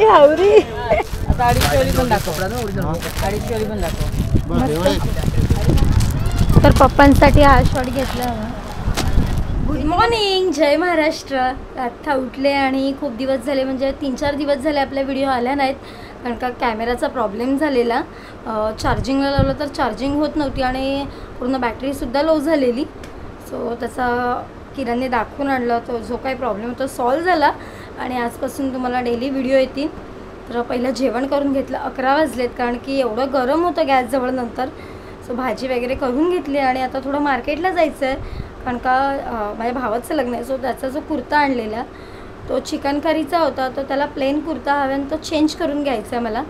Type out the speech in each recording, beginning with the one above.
यावरी आता 250 पण दाखव. 250 पण दाखव. तर पप्पांसाठी हा शॉट घेतला. गुड मॉर्निंग, जय महाराष्ट्र. आत्ता उठले आणि खूप दिवस झाले, म्हणजे 3-4 दिवस झाले आपल्या व्हिडिओ आल्या नाहीत, कारण का कॅमेराचा प्रॉब्लेम झालेला. चार्जिंगला लावलं तर चार्जिंग होत नव्हती आणि पूर्ण बॅटरीसुद्धा लो झालेली. सो त्याचा किरणने दाखवून आणला, तो जो काही प्रॉब्लेम होता सॉल्व झाला आणि आजपासून तुम्हाला डेली व्हिडिओ येतील. तर पहिलं जेवण करून घेतलं. 11 वाजलेत, कारण की एवढं गरम होतं गॅसजवळ. नंतर सो भाजी वगैरे करून घेतली आणि आता थोडं मार्केटला जायचं आहे, कारण का माझ्या भावाचं लग्न आहे. सो त्याचा जो कुर्ता आणलेला तो चिकन करीचा होता, तर त्याला प्लेन कुर्ता हवा आणि तो चेंज करून घ्यायचा आहे मला.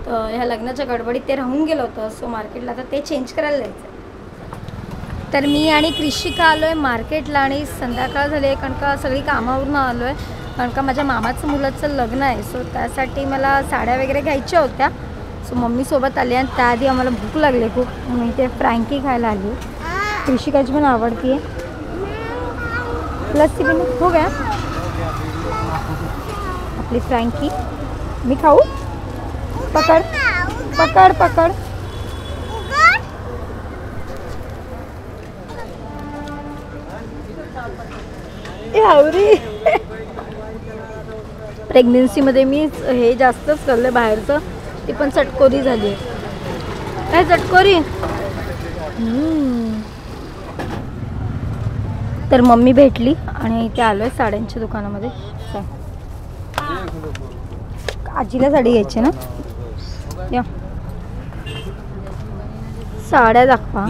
तर ह्या लग्नाच्या गडबडीत ते राहून गेलं होतं. सो मार्केटला आता ते चेंज करायला जायचं आहे. तर मी आणि क्रिशिका आलो आहे मार्केटला आणि संध्याकाळ झाली आहे, कारण का सगळी कामावरून आलो आहे, कारण का माझ्या मामाचं मुलाचं लग्न आहे. सो त्यासाठी मला साड्या वगैरे घ्यायच्या होत्या. सो मम्मीसोबत आली आणि त्याआधी आम्हाला भूक लागली खूप. मी ते फ्रँकी खायला आली. क्रिशिकाची पण आवडती आहे. लस्सी पण हो गया आपली फ्रँकी. मी खाऊ? पकड पकड पकड. यावरी प्रेग्नेन्सीमध्ये मी हे जास्तच खाल्लं बाहेरचं. ती पण चटकोरी झाली आहे. काय चटकोरी? तर मम्मी भेटली आणि इथे आलो आहे साड्यांच्या दुकानामध्ये. आजीला साडी घ्यायची ना. या साड्या दाखवा.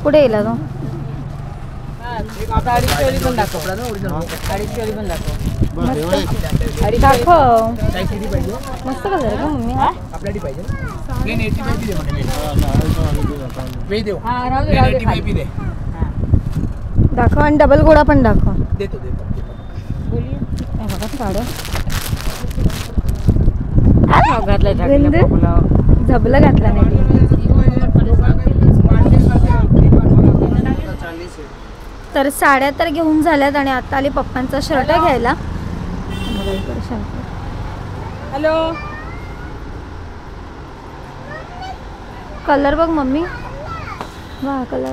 कुठे गेला तो? 250 पण दाखव. 250 पण दाखव. दाखव. मस्त कलर आहे का मम्मी? हा आपल्याला पाहिजे. दाखव आणि डबल गोळा पण दाखव. देतो बघा साड्या. झबलं घातला नाही. तर साड्या तर घेऊन झाल्यात आणि आता आली पप्पांचा शर्ट घ्यायला. हॅलो. कलर बघ मम्मी. वा कलर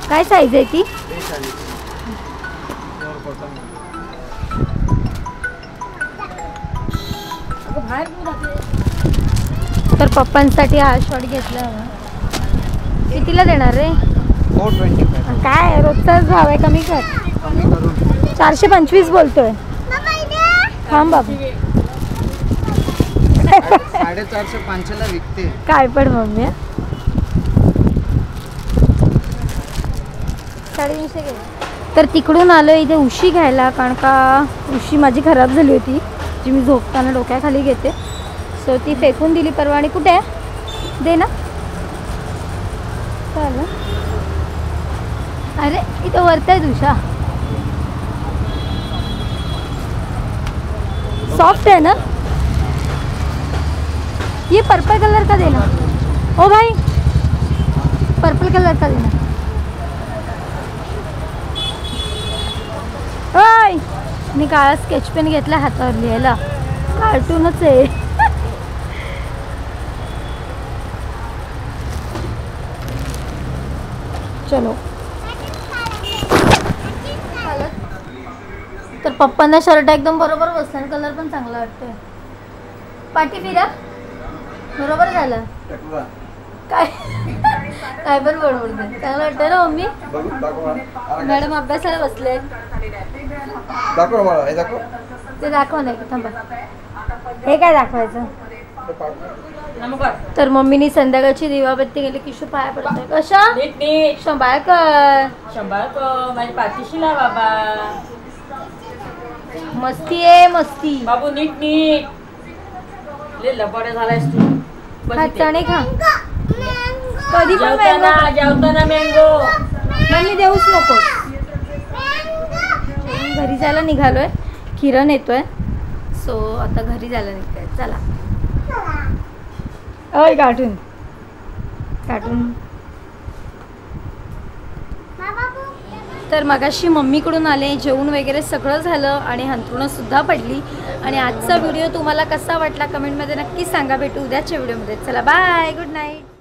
काय साईज आहे ती? तर पप्पांसाठी हा शॉट घेतला. कितीला देणार रे? 425. काय रोजचाच भाव आहे, कमी कर. 425 बोलतोय. थांब बाबा. 450 ला विकते. काय पण मम्मी. 350 घे. तर तिकडून आलो इथे उशी घ्यायला, कारण का उशी माझी खराब झाली होती, जी मी झोपताना डोक्याखाली घेते. सो ती फेकून दिली परवा. आणि कुठे आहे? दे ना. चालेल. अरे इथं वरत आहे उषा. सॉफ्ट है ना ये? पर्पल कलर का देना. ओ भाई पर्पल कलर का देना. ओय मी काळा स्केच पेन घेतला हातावर लिहायला. कार्टूनच आहे. चलो. तर पप्पांना शर्ट एकदम बरोबर बसला. कलर पण चांगला वाटतोय. पाठी फिरा. बरोबर झालं. काय काय पण बरोबर चांगलं वाटतं ना मम्मी. मॅडम अभ्यासाला बसले. ते दाखवा नाही थांबा. हे काय दाखवायचं? तर मम्मीनी संध्याकाळची दिवाबत्ती गेली. किशू पाया पडतोय. कशा सांभाळ कर. सांभाळ कर. माझी पाठीशी ला बाबा. मस्ती आहे मस्ती. बाबू नीट नीट. ले लपडे झालायस तू. खाताने खा. कधी पण जेवताना मँगो. मम्मी देऊच नको. घरी जायला निघालोय. किरण येतोय. सो आता घरी जायला निघतोय. चला. ओय कार्टून कार्टून. तर मगाशी मम्मीकडून आले, जेवण वगैरे सगळं झालं आणि हंतरुणंसुद्धा पडली. आणि आजचा व्हिडिओ तुम्हाला कसा वाटला कमेंटमध्ये नक्की सांगा. भेटू उद्याच्या व्हिडिओमध्ये. चला बाय, गुड नाईट.